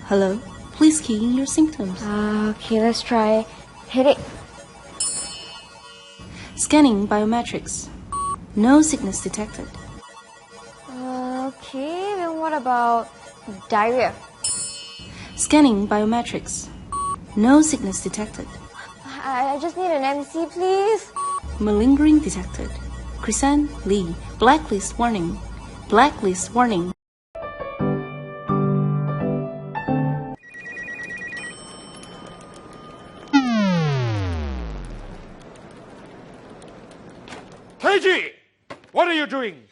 Hello? Please key in your symptoms. Okay, let's try headache. Scanning biometrics. No sickness detected. Okay, then what about diarrhea? Scanning biometrics. No sickness detected. I just need an MC, please. Malingering detected. Chrisanne Lee. Blacklist warning. Blacklist warning. Heiji! What are you doing?